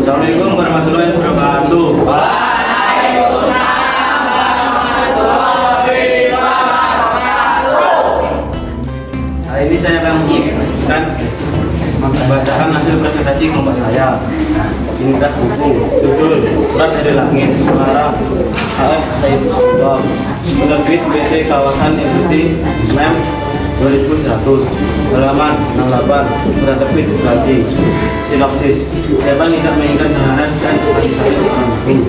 Assalamualaikum warahmatullahi wabarakatuh. Hari ini saya akan menyampaikan membacakan hasil presentasi kelompok saya. Ini tas buku, judul Surat dari Langit, pengarang A.F. Said Iqbal, penerbit PT Kawasan Industri Mem 2100, halaman 68, surat terbit Bekasi. Sinopsis: siapa tidak mengingat kebenaran dan kepastian orang hukum.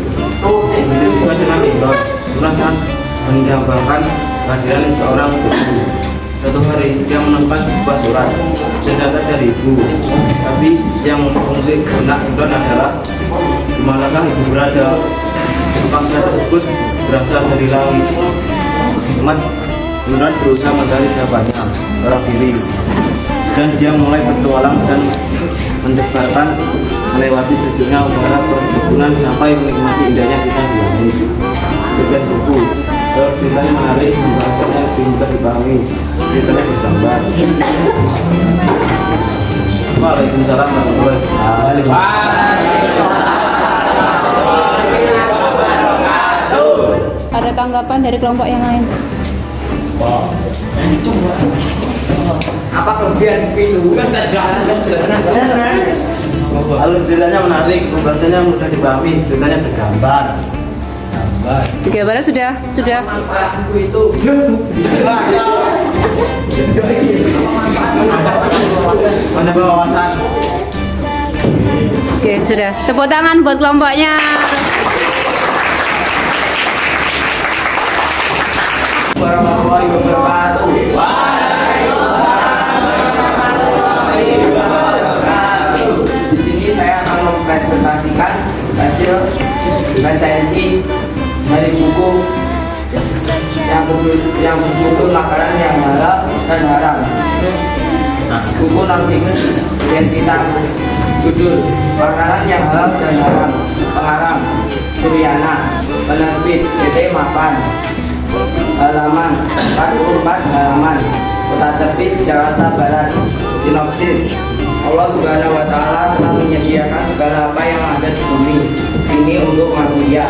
Begitu juga dengan Iqbal, pernah sangat menjanggalkan kehadiran seorang guru. Suatu hari dia menemukan sebuah surat ternyata dari ibu, tapi yang mengusik benak Iqbal adalah di manakah ibu berada. Surat tersebut berasal dari langit. Umat kemudian berusaha mencari siapanya orang diri, dan dia mulai bertualang dan mendebarkan melewati sejuknya udara perkebunan sampai menikmati indahnya kita di langit. Bagian buku ceritanya menarik, pembahasannya lebih mudah dipahami, ceritanya bergambar. Waalaikumsalam warahmatullahi wabarakatuh. Ada tanggapan dari kelompok yang lain? Apa kelebihan itu? Alur ceritanya menarik, pembahasannya mudah dipahami, ceritanya bergambar. Gambarnya sudah. Manfaatku itu. Menambah wawasan. Oke, sudah. Tepuk tangan buat kelompoknya. Warahmatullahi wabarakatuh. Di sini saya akan mempresentasikan hasil resensi dari buku yang berjudul Makanan yang Halal dan Haram. Buku non-fiksi identitas, judul Makanan yang Halal dan Haram, pengarang Suryana, penerbit PT Mapan, halaman 44 halaman, kota terbit Jakarta Barat. Sinopsis: Allah Subhanahu wa Ta'ala telah menyediakan segala apa yang ada di bumi ini untuk manusia.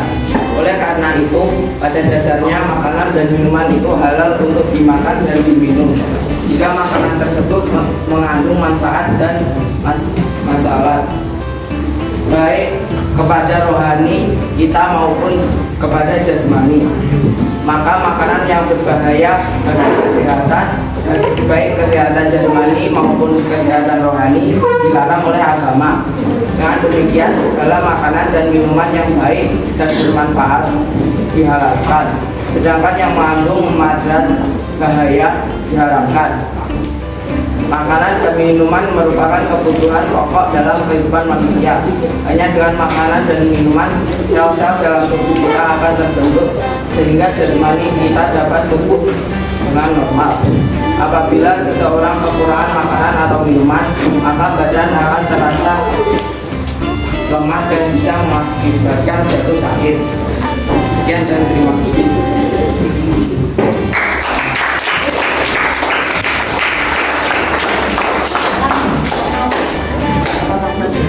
Oleh karena itu, pada dasarnya makanan dan minuman itu halal untuk dimakan dan diminum jika makanan tersebut mengandung manfaat dan masalah baik kepada rohani kita maupun kepada jasmani. Maka makanan yang berbahaya bagi kesehatan, baik kesehatan jasmani maupun kesehatan rohani, dilarang oleh agama. Dengan demikian, segala makanan dan minuman yang baik dan bermanfaat dihalalkan, sedangkan yang mengandung mudarat bahaya diharamkan. Makanan dan minuman merupakan kebutuhan pokok dalam kehidupan manusia. Hanya dengan makanan dan minuman, sel-sel dalam tubuh kita akan terbentuk sehingga jasmani kita dapat tumbuh dengan normal. Apabila seseorang kekurangan makanan atau minuman, maka badan akan terasa lemah dan bisa mengakibatkan jatuh sakit. Sekian dan terima kasih.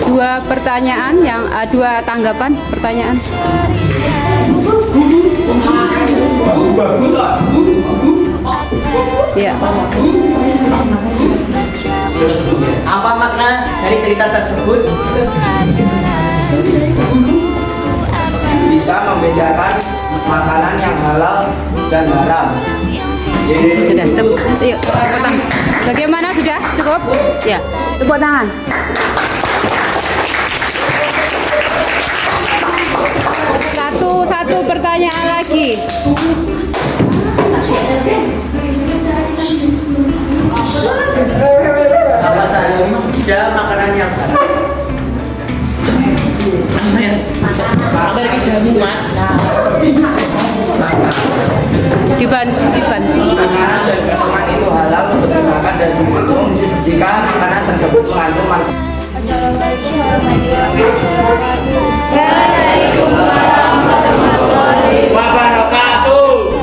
Dua pertanyaan dua tanggapan pertanyaan. Ya. Apa makna dari cerita tersebut? Bisa membedakan makanan yang halal dan haram. Sudah, tepuk tangan. Bagaimana, sudah cukup? Ya, tepuk tangan. Satu pertanyaan lagi. Apa saja makanan yang haram? Amerika jamu mas. Dibantu. Makanan dan minuman itu halal untuk dimakan dan diminum jika makanan tersebut mengandung manfaat. Assalamualaikum warahmatullahi wabarakatuh.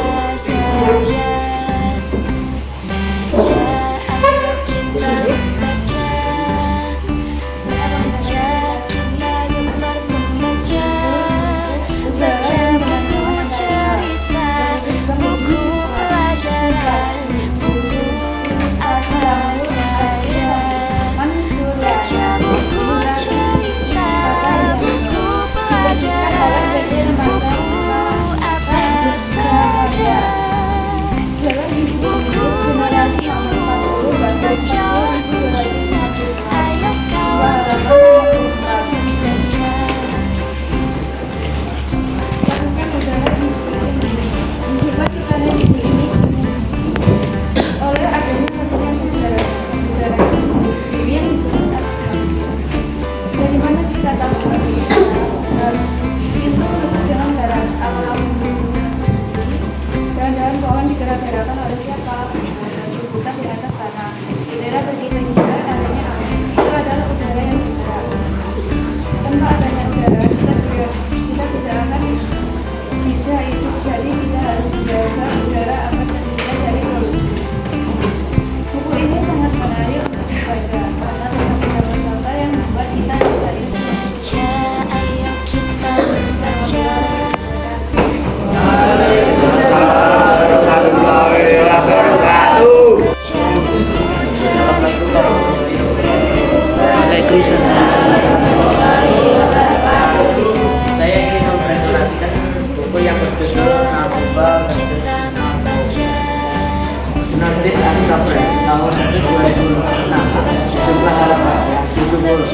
bagaimana kita tahu itu dengan garas awal-awal daun-daun pohon digerak-gerakan oleh siapa? Berputar di atas tanah. Udara berkibar-kibar artinya apa? Itu adalah udara yang bergerak. Tanpa adanya udara kita tidak akan bisa hidup, jadi kita harus menjaga udara agar terhindar dari polusi. Buku ini sangat menarik untuk dibaca karena banyak gambar-gambar yang membuat kita tertarik. Baca, ayo kita baca. Saya ingin mempresentasikan buku yang berjudul Narkoba Penerbit Astra Press tahun 2006. Jumlah halamannya 70.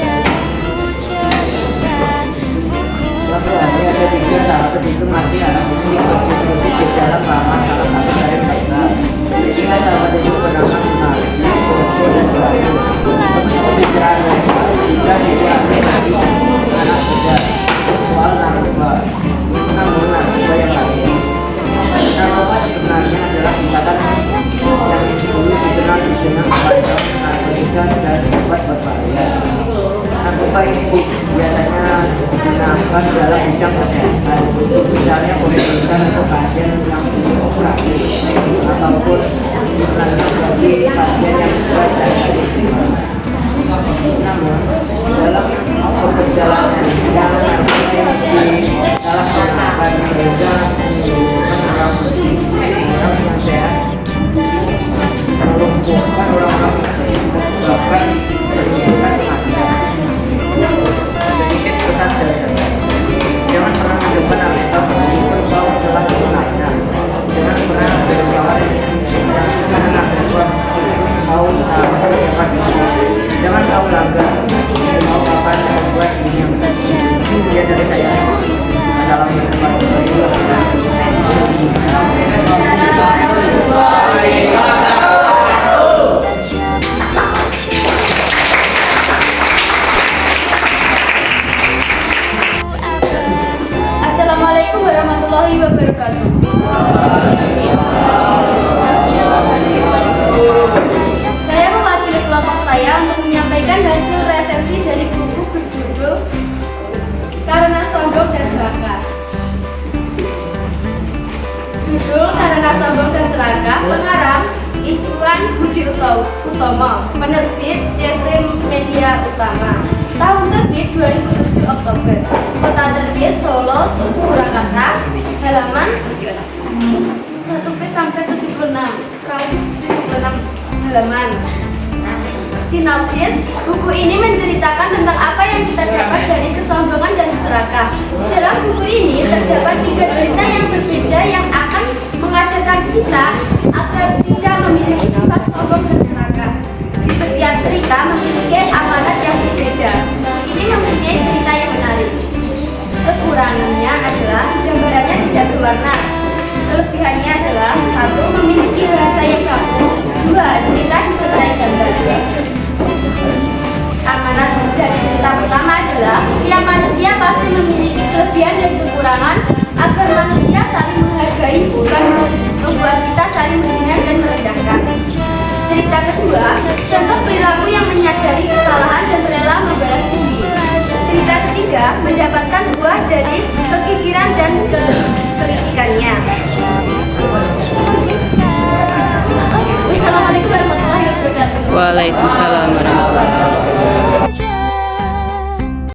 Lalu ada ketiga sahabat itu masih anak kecil berdiskusi di dalam kamar salah satu dari mereka. Ketika sahabat itu bernama menarik, Joko dan Bayu. Pembicaraan mereka juga dialami lagi anak muda soal narkoba. Namun narkoba yang lain. Narkoba sebenarnya adalah singkatan yang dulu dikenal dengan payung, narkotika dan obat berbahaya. Narkoba ini biasanya digunakan dalam bidang kesehatan, misalnya pengobatan untuk pasien yang dioperasi ataupun bagi pasien yang stres dan sakit jiwa. Namun dalam perjalanan yang disalahgunakan sehingga orang yang sehat melumpuhkan orang-orang bahkan menyebabkan kematian. Sedikit pesan dari saya, jangan pernah mencoba narkoba meskipun kau telah menggunakannya. Jangan pernah berjalan dengan narkoba kau dapat. Jangan kau langgar mau akan membuat ini yang dia dari saya. Assalamualaikum warahmatullahi Assalamualaikum warahmatullahi wabarakatuh. Saya mewakili kelompok saya untuk menyampaikan hasil resensi dari buku berjudul Karena Sombong dan Serakah. Judul Karena Sombong dan Serakah, pengarang Ijuan Budi Utomo, penerbit CV Media Utama. Tahun terbit 2007 Oktober. Kota terbit Solo, Surakarta. Halaman 1 sampai 76. Kurang 76 halaman. Sinopsis, buku ini menceritakan tentang apa yang kita dapat dari kesombongan dan serakah. Dalam buku ini terdapat 3 cerita yang berbeda yang akan mengajarkan kita agar tidak memiliki sifat sombong dan serakah. Di setiap cerita memiliki amanat yang berbeda. Ini memiliki cerita yang menarik. Kekurangannya adalah gambarannya tidak berwarna. Kelebihannya adalah 1. Memiliki bahasa yang baku. 2. Cerita disertai gambar. Amanat dari cerita pertama adalah setiap manusia pasti memiliki kelebihan dan kekurangan agar manusia saling menghargai, bukan membuat kita saling menghina dan merendahkan. Cerita kedua, contoh perilaku yang menyadari kesalahan dan rela membalas budi. Cerita ketiga, mendapatkan buah dari kekikiran dan kelicikannya. Wassalamualaikum warahmatullahi wabarakatuh. Waalaikumsalam warahmatullahi wabarakatuh.